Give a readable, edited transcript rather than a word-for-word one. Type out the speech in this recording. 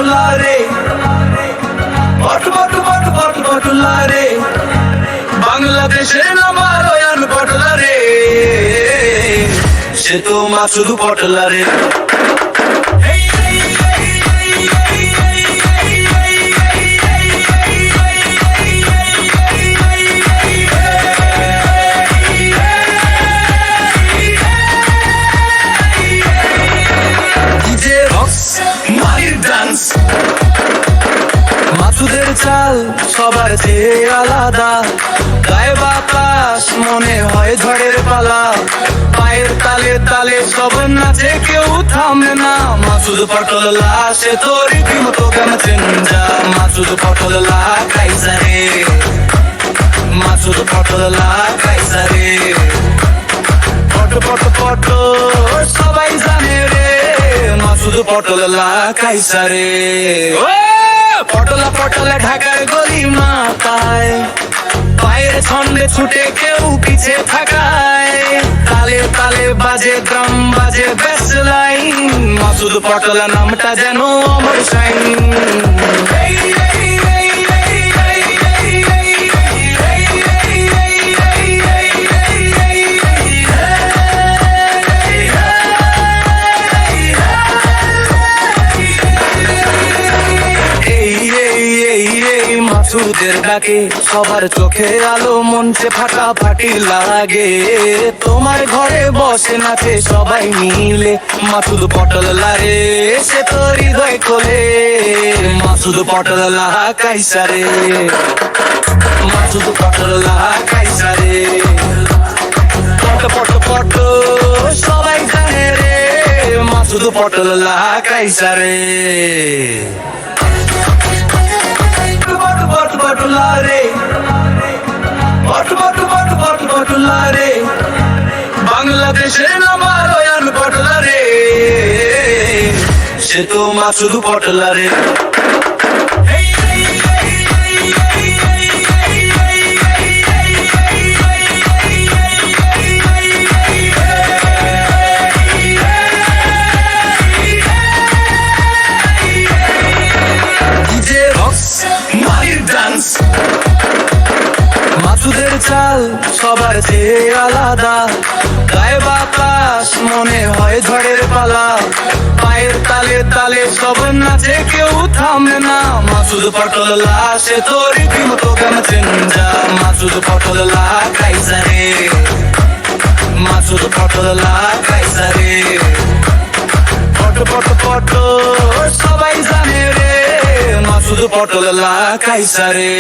পটলা রে, পটলা রে, বাংলাদেশের নামায়ণ পটলা রে, সে তো মাসুদ পটলা রে। মাসুদের চাল সবার চেয়ে আলাদা, গায়ে বাতাস মনে হয় ঝড়ের পালা, পায়ের তালে তালে সব নাচে কেউ থামে না। মাসুদ পটলা সে তো রীতিমতো গামছেন যা, মাসুদ পটলা কাইজারে, মাসুদ পটলা কাইজারে, পট পট পট সবাই জানে রে, মাসুদ পটলা কাইজারে। পটলা পটলা ঢাকার গলি মাথায়, পায়ের ছন্দে ছুটে কেউ পিছে থাকায়, তালে তালে বাজে ড্রাম বাজে বেস লাইন, মাসুদ পটলা নামটা যেন অমর শাইন। মাসুদের ডাকে সবার চোখে আলো, মঞ্চে ফাটাফাটি লাগে, তোমার ঘরে বসে নাচে সবাই মিলে, মাসুদ পটলা রে সে তো হৃদয় কোলে, মাসুদ পটলা কাইসারে, মাসুদ পটলা কাইসারে, পট পট পট সবাই জানে রে, মাসুদ পটলা কাইসারে। পটলা রে, পটলা রে, বাংলাদেশের নামায়ণ পটলা রে, সে তো মাসুদ পটলা রে। মাসুদের চাল সবার চেয়ে আলাদা, গায়ে বাতাস মনে হয় ঝড়ের পালা, পায়ের তালে তালে সব নাচে কেউ থামে না। মাসুদ পটলা সে তো রীতিমতো গামছেন যা, মাসুদ পটলা কাইজারে, মাসুদ পটলা কাইজারে, পট পট পট সবাই জানে রে, মাসুদ পটলা কাইজারে।